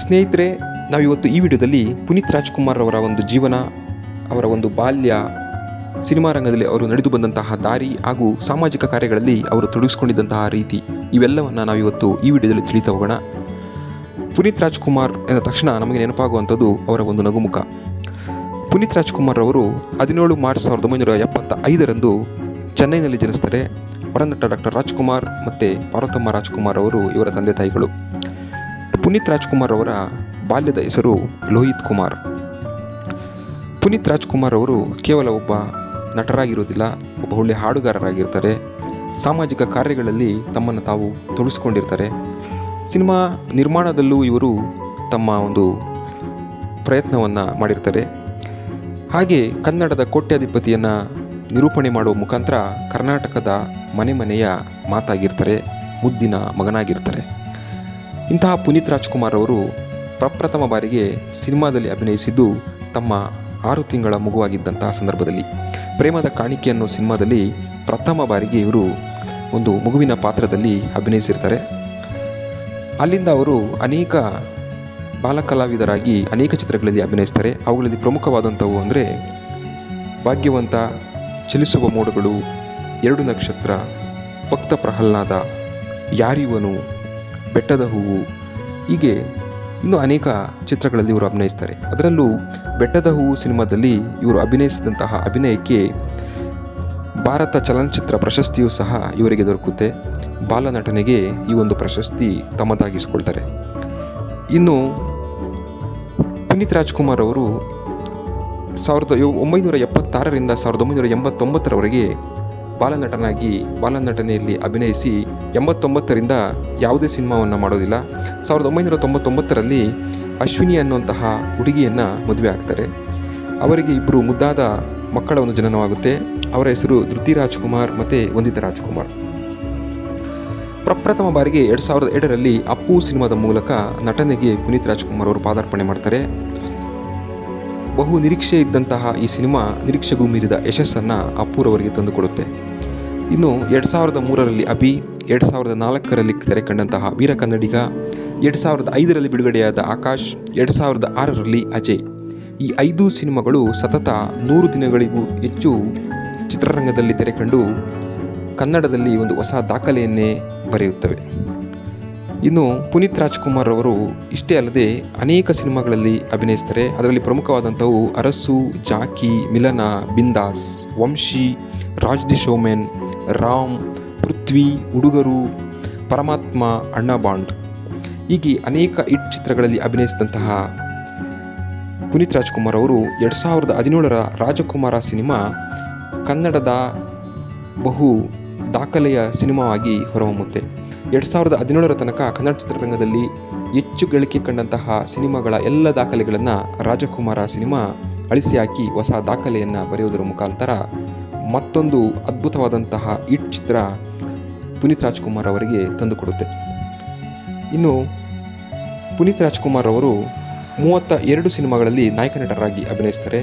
ಸ್ನೇಹಿತರೆ, ನಾವಿವತ್ತು ಈ ವಿಡಿಯೋದಲ್ಲಿ ಪುನೀತ್ ರಾಜ್ಕುಮಾರ್ ಅವರ ಒಂದು ಜೀವನ, ಅವರ ಒಂದು ಬಾಲ್ಯ, ಸಿನಿಮಾ ರಂಗದಲ್ಲಿ ಅವರು ನಡೆದು ಬಂದಂತಹ ದಾರಿ ಹಾಗೂ ಸಾಮಾಜಿಕ ಕಾರ್ಯಗಳಲ್ಲಿ ಅವರು ತೊಡಗಿಸಿಕೊಂಡಿದ್ದಂತಹ ರೀತಿ ಇವೆಲ್ಲವನ್ನು ನಾವಿವತ್ತು ಈ ವಿಡಿಯೋದಲ್ಲಿ ತಿಳಿತಾ ಹೋಗೋಣ. ಪುನೀತ್ ರಾಜ್ಕುಮಾರ್ ಎಂದ ತಕ್ಷಣ ನಮಗೆ ನೆನಪಾಗುವಂಥದ್ದು ಅವರ ಒಂದು ನಗುಮುಖ. ಪುನೀತ್ ರಾಜ್ಕುಮಾರ್ ಅವರು 17 ಮಾರ್ಚ್ 1975ರಂದು ಚೆನ್ನೈನಲ್ಲಿ ಜನಿಸ್ತಾರೆ. ಹೊರನಟ ಡಾಕ್ಟರ್ ರಾಜ್ಕುಮಾರ್ ಮತ್ತು ಪಾರ್ವತಮ್ಮ ರಾಜ್ಕುಮಾರ್ ಅವರು ಇವರ ತಂದೆ ತಾಯಿಗಳು. ಪುನೀತ್ ರಾಜ್ಕುಮಾರ್ ಅವರ ಬಾಲ್ಯದ ಹೆಸರು ಲೋಹಿತ್ ಕುಮಾರ್. ಪುನೀತ್ ರಾಜ್ಕುಮಾರ್ ಅವರು ಕೇವಲ ಒಬ್ಬ ನಟರಾಗಿರೋದಿಲ್ಲ, ಒಬ್ಬ ಒಳ್ಳೆಯ ಹಾಡುಗಾರರಾಗಿರ್ತಾರೆ. ಸಾಮಾಜಿಕ ಕಾರ್ಯಗಳಲ್ಲಿ ತಮ್ಮನ್ನು ತಾವು ತೊಡಗಿಸ್ಕೊಂಡಿರ್ತಾರೆ. ಸಿನಿಮಾ ನಿರ್ಮಾಣದಲ್ಲೂ ಇವರು ತಮ್ಮ ಒಂದು ಪ್ರಯತ್ನವನ್ನು ಮಾಡಿರ್ತಾರೆ. ಹಾಗೆ ಕನ್ನಡದ ಕೋಟ್ಯಾಧಿಪತಿಯನ್ನು ನಿರೂಪಣೆ ಮಾಡುವ ಮುಖಾಂತರ ಕರ್ನಾಟಕದ ಮನೆ ಮನೆಯ ಮಾತಾಗಿರ್ತಾರೆ, ಮುದ್ದಿನ ಮಗನಾಗಿರ್ತಾರೆ. ಇಂತಹ ಪುನೀತ್ ರಾಜ್ಕುಮಾರ್ ಅವರು ಪ್ರಪ್ರಥಮ ಬಾರಿಗೆ ಸಿನಿಮಾದಲ್ಲಿ ಅಭಿನಯಿಸಿದ್ದು ತಮ್ಮ 6 ತಿಂಗಳ ಮಗುವಾಗಿದ್ದಂತಹ ಸಂದರ್ಭದಲ್ಲಿ. ಪ್ರೇಮದ ಕಾಣಿಕೆ ಅನ್ನೋ ಸಿನಿಮಾದಲ್ಲಿ ಪ್ರಥಮ ಬಾರಿಗೆ ಇವರು ಒಂದು ಮಗುವಿನ ಪಾತ್ರದಲ್ಲಿ ಅಭಿನಯಿಸಿರ್ತಾರೆ. ಅಲ್ಲಿಂದ ಅವರು ಅನೇಕ ಬಾಲಕಲಾವಿದರಾಗಿ ಅನೇಕ ಚಿತ್ರಗಳಲ್ಲಿ ಅಭಿನಯಿಸ್ತಾರೆ. ಅವುಗಳಲ್ಲಿ ಪ್ರಮುಖವಾದಂಥವು ಅಂದರೆ ಭಾಗ್ಯವಂತ, ಚಲಿಸುವ ಮೋಡಗಳು, 2 ನಕ್ಷತ್ರ, ಭಕ್ತ ಪ್ರಹ್ಲಾದ, ಯಾರಿವನು, ಬೆಟ್ಟದ ಹೂವು, ಹೀಗೆ ಇನ್ನೂ ಅನೇಕ ಚಿತ್ರಗಳಲ್ಲಿ ಇವರು ಅಭಿನಯಿಸ್ತಾರೆ. ಅದರಲ್ಲೂ ಬೆಟ್ಟದ ಹೂವು ಸಿನಿಮಾದಲ್ಲಿ ಇವರು ಅಭಿನಯಿಸಿದಂತಹ ಅಭಿನಯಕ್ಕೆ ಭಾರತ ಚಲನಚಿತ್ರ ಪ್ರಶಸ್ತಿಯೂ ಸಹ ಇವರಿಗೆ ದೊರಕುತ್ತೆ. ಬಾಲನಟನೆಗೆ ಈ ಒಂದು ಪ್ರಶಸ್ತಿ ತಮ್ಮದಾಗಿಸಿಕೊಳ್ತಾರೆ. ಇನ್ನು ಪುನೀತ್ ರಾಜ್ಕುಮಾರ್ ಅವರು 1976ರಿಂದ 1989ರವರೆಗೆ ಬಾಲನಟನೆಯಲ್ಲಿ ಅಭಿನಯಿಸಿ 89ರಿಂದ ಯಾವುದೇ ಸಿನಿಮಾವನ್ನು ಮಾಡೋದಿಲ್ಲ. 1999ರಲ್ಲಿ ಅಶ್ವಿನಿ ಅನ್ನುವಂತಹ ಹುಡುಗಿಯನ್ನು ಮದುವೆ ಆಗ್ತಾರೆ. ಅವರಿಗೆ 2 ಮುದ್ದಾದ ಮಕ್ಕಳ ಒಂದು ಜನನವಾಗುತ್ತೆ. ಅವರ ಹೆಸರು ಧೃತಿ ರಾಜ್ಕುಮಾರ್ ಮತ್ತು ವಂದಿತಾ ರಾಜ್ಕುಮಾರ್. ಪ್ರಪ್ರಥಮ ಬಾರಿಗೆ 2002ರಲ್ಲಿ ಅಪ್ಪು ಸಿನಿಮಾದ ಮೂಲಕ ನಟನೆಗೆ ಪುನೀತ್ ರಾಜ್ಕುಮಾರ್ ಅವರು ಪಾದಾರ್ಪಣೆ ಮಾಡ್ತಾರೆ. ಬಹು ನಿರೀಕ್ಷೆ ಇದ್ದಂತಹ ಈ ಸಿನಿಮಾ ನಿರೀಕ್ಷೆಗೂ ಮೀರಿದ ಯಶಸ್ಸನ್ನು ಅಪ್ಪುರವರಿಗೆ ತಂದುಕೊಡುತ್ತೆ. ಇನ್ನು 2003ರಲ್ಲಿ ಅಭಿ, 2004ರಲ್ಲಿ ತೆರೆ ಕಂಡಂತಹ ವೀರ ಕನ್ನಡಿಗ, 2005ರಲ್ಲಿ ಬಿಡುಗಡೆಯಾದ ಆಕಾಶ್, 2006ರಲ್ಲಿ ಅಜಯ್, ಈ 5 ಸಿನಿಮಾಗಳು ಸತತ 100 ದಿನಗಳಿಗೂ ಹೆಚ್ಚು ಚಿತ್ರರಂಗದಲ್ಲಿ ತೆರೆ ಕಂಡು ಕನ್ನಡದಲ್ಲಿ ಒಂದು ಹೊಸ ದಾಖಲೆಯನ್ನೇ ಬರೆಯುತ್ತವೆ. ಇನ್ನು ಪುನೀತ್ ರಾಜ್ಕುಮಾರ್ ಅವರು ಇಷ್ಟೇ ಅಲ್ಲದೆ ಅನೇಕ ಸಿನಿಮಾಗಳಲ್ಲಿ ಅಭಿನಯಿಸ್ತಾರೆ. ಅದರಲ್ಲಿ ಪ್ರಮುಖವಾದಂಥವು ಅರಸು, ಜಾಕಿ, ಮಿಲನ, ಬಿಂದಾಸ್, ವಂಶಿ, ರಾಜ್ ದಿ ಶೋಮೆನ್, ರಾಮ್, ಪೃಥ್ವಿ, ಹುಡುಗರು, ಪರಮಾತ್ಮ, ಅಣ್ಣ ಬಾಂಡ್, ಹೀಗೆ ಅನೇಕ ಹಿಟ್ ಚಿತ್ರಗಳಲ್ಲಿ ಅಭಿನಯಿಸಿದಂತಹ ಪುನೀತ್ ರಾಜ್ಕುಮಾರ್ ಅವರು 2017ರ ರಾಜಕುಮಾರ ಸಿನಿಮಾ ಕನ್ನಡದ ಬಹು ದಾಖಲೆಯ ಸಿನಿಮಾವಾಗಿ ಹೊರಹೊಮ್ಮುತ್ತೆ. 2017ರ ತನಕ ಕನ್ನಡ ಚಿತ್ರರಂಗದಲ್ಲಿ ಹೆಚ್ಚು ಗಳಿಕೆ ಕಂಡಂತಹ ಸಿನಿಮಾಗಳ ಎಲ್ಲ ದಾಖಲೆಗಳನ್ನು ರಾಜಕುಮಾರ ಸಿನಿಮಾ ಅಳಿಸಿ ಹಾಕಿ ಹೊಸ ದಾಖಲೆಯನ್ನು ಬರೆಯುವುದರ ಮುಖಾಂತರ ಮತ್ತೊಂದು ಅದ್ಭುತವಾದಂತಹ ಹಿಟ್ ಚಿತ್ರ ಪುನೀತ್ ರಾಜ್ಕುಮಾರ್ ಅವರಿಗೆ ತಂದುಕೊಡುತ್ತೆ. ಇನ್ನು ಪುನೀತ್ ರಾಜ್ಕುಮಾರ್ ಅವರು 32 ಸಿನಿಮಾಗಳಲ್ಲಿ ನಾಯಕ ನಟರಾಗಿ ಅಭಿನಯಿಸ್ತಾರೆ.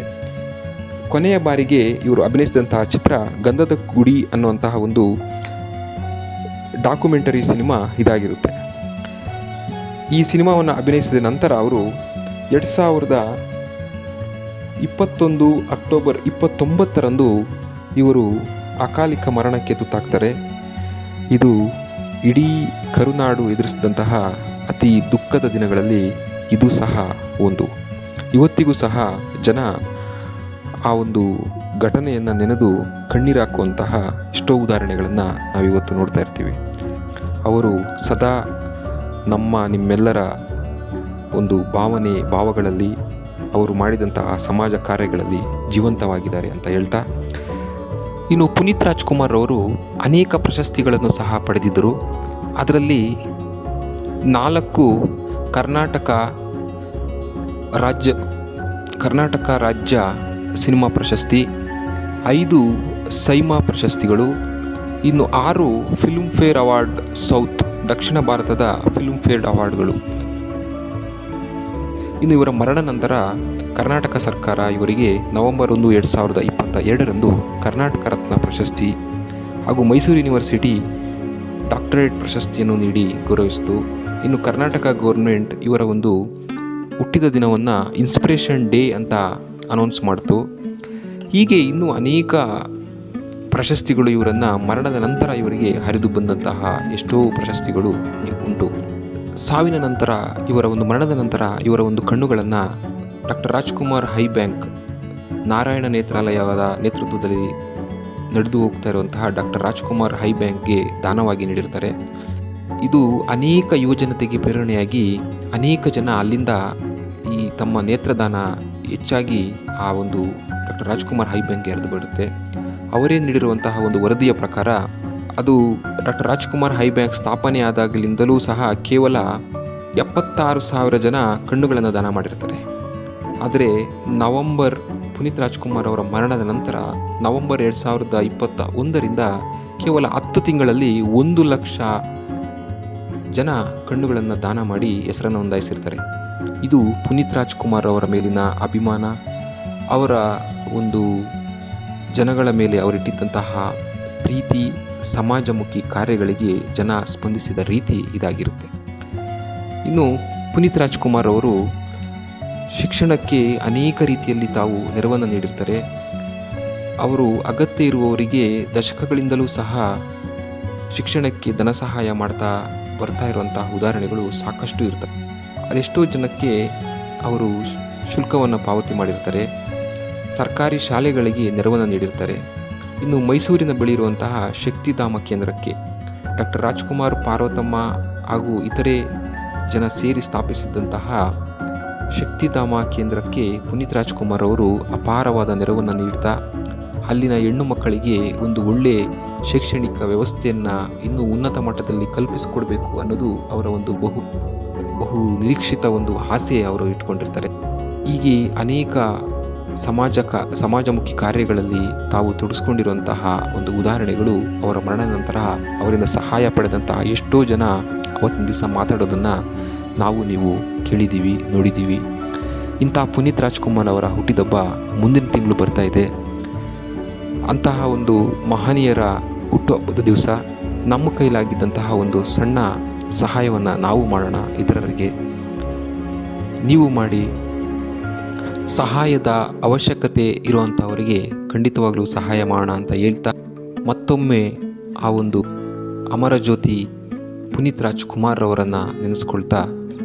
ಕೊನೆಯ ಬಾರಿಗೆ ಇವರು ಅಭಿನಯಿಸಿದಂತಹ ಚಿತ್ರ ಗಂಧದ ಗುಡಿ ಅನ್ನುವಂತಹ ಒಂದು ಡಾಕ್ಯುಮೆಂಟರಿ ಸಿನಿಮಾ ಇದಾಗಿರುತ್ತೆ. ಈ ಸಿನಿಮಾವನ್ನು ಅಭಿನಯಿಸಿದ ನಂತರ ಅವರು 2021 ಅಕ್ಟೋಬರ್ 29ರಂದು ಇವರು ಅಕಾಲಿಕ ಮರಣಕ್ಕೆ ತುತ್ತಾಗ್ತಾರೆ. ಇದು ಇಡೀ ಕರುನಾಡು ಎದುರಿಸಿದಂತಹ ಅತಿ ದುಃಖದ ದಿನಗಳಲ್ಲಿ ಇದು ಸಹ ಒಂದು. ಇವತ್ತಿಗೂ ಸಹ ಜನ ಆ ಒಂದು ಘಟನೆಯನ್ನು ನೆನೆದು ಕಣ್ಣೀರಾಕುವಂತಹ ಎಷ್ಟೋ ಉದಾಹರಣೆಗಳನ್ನು ನಾವಿವತ್ತು ನೋಡ್ತಾ ಇರ್ತೀವಿ. ಅವರು ಸದಾ ನಿಮ್ಮೆಲ್ಲರ ಒಂದು ಭಾವಗಳಲ್ಲಿ ಅವರು ಮಾಡಿದಂತಹ ಸಮಾಜ ಕಾರ್ಯಗಳಲ್ಲಿ ಜೀವಂತವಾಗಿದ್ದಾರೆ ಅಂತ ಹೇಳ್ತಾ, ಇನ್ನು ಪುನೀತ್ ರಾಜ್ಕುಮಾರ್ ಅವರು ಅನೇಕ ಪ್ರಶಸ್ತಿಗಳನ್ನು ಸಹ ಪಡೆದಿದ್ದರು. ಅದರಲ್ಲಿ 4 ಕರ್ನಾಟಕ ರಾಜ್ಯ ಸಿನಿಮಾ ಪ್ರಶಸ್ತಿ, 5 ಸೈಮಾ ಪ್ರಶಸ್ತಿಗಳು, ಇನ್ನು 6 ಫಿಲ್ಮ್ಫೇರ್ ಅವಾರ್ಡ್ ಸೌತ್ ದಕ್ಷಿಣ ಭಾರತದ ಫಿಲ್ಮ್ಫೇರ್ ಅವಾರ್ಡ್ಗಳು. ಇನ್ನು ಇವರ ಮರಣ ನಂತರ ಕರ್ನಾಟಕ ಸರ್ಕಾರ ಇವರಿಗೆ ನವೆಂಬರ್ 1, 2022ರಂದು ಕರ್ನಾಟಕ ರತ್ನ ಪ್ರಶಸ್ತಿ ಹಾಗೂ ಮೈಸೂರು ಯೂನಿವರ್ಸಿಟಿ ಡಾಕ್ಟರೇಟ್ ಪ್ರಶಸ್ತಿಯನ್ನು ನೀಡಿ ಗೌರವಿಸಿತು. ಇನ್ನು ಕರ್ನಾಟಕ ಗೌರ್ಮೆಂಟ್ ಇವರ ಒಂದು ಹುಟ್ಟಿದ ದಿನವನ್ನು ಇನ್ಸ್ಪಿರೇಷನ್ ಡೇ ಅಂತ ಅನೌನ್ಸ್ ಮಾಡ್ತು. ಹೀಗೆ ಇನ್ನೂ ಅನೇಕ ಪ್ರಶಸ್ತಿಗಳು ಇವರನ್ನು ಮರಣದ ನಂತರ ಇವರಿಗೆ ಹರಿದು ಬಂದಂತಹ ಎಷ್ಟೋ ಪ್ರಶಸ್ತಿಗಳು ಉಂಟು. ಸಾವಿನ ನಂತರ ಮರಣದ ನಂತರ ಇವರ ಒಂದು ಕಣ್ಣುಗಳನ್ನು doctor Rajkumar eye bank Narayana ನೇತ್ರಾಲಯದ ನೇತೃತ್ವದಲ್ಲಿ ನಡೆದು ಹೋಗ್ತಾ ಇರುವಂತಹ ಡಾಕ್ಟರ್ ರಾಜ್ಕುಮಾರ್ ಹೈ ಬ್ಯಾಂಕ್ಗೆ ದಾನವಾಗಿ ನೀಡಿರ್ತಾರೆ. ಇದು ಅನೇಕ ಯುವಜನತೆಗೆ ಪ್ರೇರಣೆಯಾಗಿ ಅನೇಕ ಜನ ಅಲ್ಲಿಂದ ಈ ತಮ್ಮ ನೇತ್ರದಾನ ಹೆಚ್ಚಾಗಿ ಆ ಒಂದು ಡಾಕ್ಟರ್ ರಾಜ್ಕುಮಾರ್ ಹೈ ಬ್ಯಾಂಕ್ಗೆ ಹರಿದು ಬಿಡುತ್ತೆ. ಅವರೇ ನೀಡಿರುವಂತಹ ಒಂದು ವರದಿಯ ಪ್ರಕಾರ ಅದು ಡಾಕ್ಟರ್ ರಾಜ್ಕುಮಾರ್ ಹೈ ಬ್ಯಾಂಕ್ ಸ್ಥಾಪನೆ ಆದಾಗಲಿಂದಲೂ ಸಹ ಕೇವಲ 76,000 ಜನ ಕಣ್ಣುಗಳನ್ನು ದಾನ ಮಾಡಿರ್ತಾರೆ. ಆದರೆ ಪುನೀತ್ ರಾಜ್ಕುಮಾರ್ ಅವರ ಮರಣದ ನಂತರ ನವೆಂಬರ್ 2021ರಿಂದ ಕೇವಲ 10 ತಿಂಗಳಲ್ಲಿ 1 ಲಕ್ಷ ಜನ ಕಣ್ಣುಗಳನ್ನು ದಾನ ಮಾಡಿ ಹೆಸರನ್ನು ನೋಂದಾಯಿಸಿರ್ತಾರೆ. ಇದು ಪುನೀತ್ ರಾಜ್ಕುಮಾರ್ ಅವರ ಮೇಲಿನ ಅಭಿಮಾನ, ಅವರ ಒಂದು ಜನಗಳ ಮೇಲೆ ಅವರಿಟ್ಟಿದ್ದಂತಹ ಪ್ರೀತಿ, ಸಮಾಜಮುಖಿ ಕಾರ್ಯಗಳಿಗೆ ಜನ ಸ್ಪಂದಿಸಿದ ರೀತಿ ಇದಾಗಿರುತ್ತೆ. ಇನ್ನು ಪುನೀತ್ ರಾಜ್ಕುಮಾರ್ ಅವರು ಶಿಕ್ಷಣಕ್ಕೆ ಅನೇಕ ರೀತಿಯಲ್ಲಿ ತಾವು ನೆರವನ್ನು ನೀಡಿರ್ತಾರೆ. ಅವರು ಅಗತ್ಯ ಇರುವವರಿಗೆ ದಶಕಗಳಿಂದಲೂ ಸಹ ಶಿಕ್ಷಣಕ್ಕೆ ಧನ ಸಹಾಯ ಮಾಡ್ತಾ ಬರ್ತಾ ಇರುವಂತಹ ಉದಾಹರಣೆಗಳು ಸಾಕಷ್ಟು ಇರ್ತವೆ. ಅದೆಷ್ಟೋ ಜನಕ್ಕೆ ಅವರು ಶುಲ್ಕವನ್ನು ಪಾವತಿ ಮಾಡಿರ್ತಾರೆ. ಸರ್ಕಾರಿ ಶಾಲೆಗಳಿಗೆ ನೆರವನ್ನು ನೀಡಿರ್ತಾರೆ. ಇನ್ನು ಮೈಸೂರಿನ ಬಳಿ ಇರುವಂತಹ ಶಕ್ತಿಧಾಮ ಕೇಂದ್ರಕ್ಕೆ ಡಾಕ್ಟರ್ ರಾಜ್ಕುಮಾರ್, ಪಾರ್ವತಮ್ಮ ಹಾಗೂ ಇತರೆ ಜನ ಸೇರಿ ಸ್ಥಾಪಿಸಿದಂತಹ ಶಕ್ತಿಧಾಮ ಕೇಂದ್ರಕ್ಕೆ ಪುನೀತ್ ರಾಜ್ಕುಮಾರ್ ಅವರು ಅಪಾರವಾದ ನೆರವನ್ನು ನೀಡ್ತಾ ಅಲ್ಲಿನ ಹೆಣ್ಣು ಮಕ್ಕಳಿಗೆ ಒಂದು ಒಳ್ಳೆಯ ಶೈಕ್ಷಣಿಕ ವ್ಯವಸ್ಥೆಯನ್ನು ಇನ್ನೂ ಉನ್ನತ ಮಟ್ಟದಲ್ಲಿ ಕಲ್ಪಿಸಿಕೊಡ್ಬೇಕು ಅನ್ನೋದು ಅವರ ಒಂದು ಬಹು ನಿರೀಕ್ಷಿತ ಒಂದು ಆಸೆ ಅವರು ಇಟ್ಕೊಂಡಿರ್ತಾರೆ. ಹೀಗೆ ಅನೇಕ ಸಮಾಜಮುಖಿ ಕಾರ್ಯಗಳಲ್ಲಿ ತಾವು ತೊಡಗಿಸ್ಕೊಂಡಿರುವಂತಹ ಒಂದು ಉದಾಹರಣೆಗಳು ಅವರ ಮರಣದ ನಂತರ ಅವರಿಂದ ಸಹಾಯ ಪಡೆದಂತಹ ಎಷ್ಟೋ ಜನ ಅವತ್ತಿನ ದಿವಸ ಮಾತಾಡೋದನ್ನು ನಾವು ನೀವು ಕೇಳಿದ್ದೀವಿ, ನೋಡಿದ್ದೀವಿ. ಇಂಥ ಪುನೀತ್ ರಾಜ್ಕುಮಾರ್ ಅವರ ಹುಟ್ಟಿದಬ್ಬ ಮುಂದಿನ ತಿಂಗಳು ಬರ್ತಾ ಇದೆ. ಅಂತಹ ಒಂದು ಮಹನೀಯರ ಹುಟ್ಟುಹಬ್ಬದ ದಿವಸ ನಮ್ಮ ಕೈಲಾಗಿದ್ದಂತಹ ಒಂದು ಸಣ್ಣ ಸಹಾಯವನ್ನು ನಾವು ಮಾಡೋಣ, ಇತರರಿಗೆ ನೀವು ಮಾಡಿ. ಸಹಾಯದ ಅವಶ್ಯಕತೆ ಇರುವಂಥವರಿಗೆ ಖಂಡಿತವಾಗಲೂ ಸಹಾಯ ಮಾಡೋಣ ಅಂತ ಹೇಳ್ತಾ ಮತ್ತೊಮ್ಮೆ ಆ ಒಂದು ಅಮರಜ್ಯೋತಿ ಪುನೀತ್ ರಾಜ್ಕುಮಾರ್ ಅವರನ್ನು ನೆನೆಸ್ಕೊಳ್ತಾ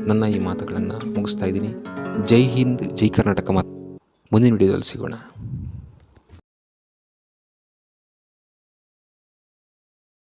ನನ್ನ ಈ ಮಾತುಗಳನ್ನು ಮುಗಿಸ್ತಾ ಇದ್ದೀನಿ. ಜೈ ಹಿಂದ್, ಜೈ ಕರ್ನಾಟಕ. ಮುಂದಿನ ವಿಡಿಯೋದಲ್ಲಿ ಸಿಗೋಣ.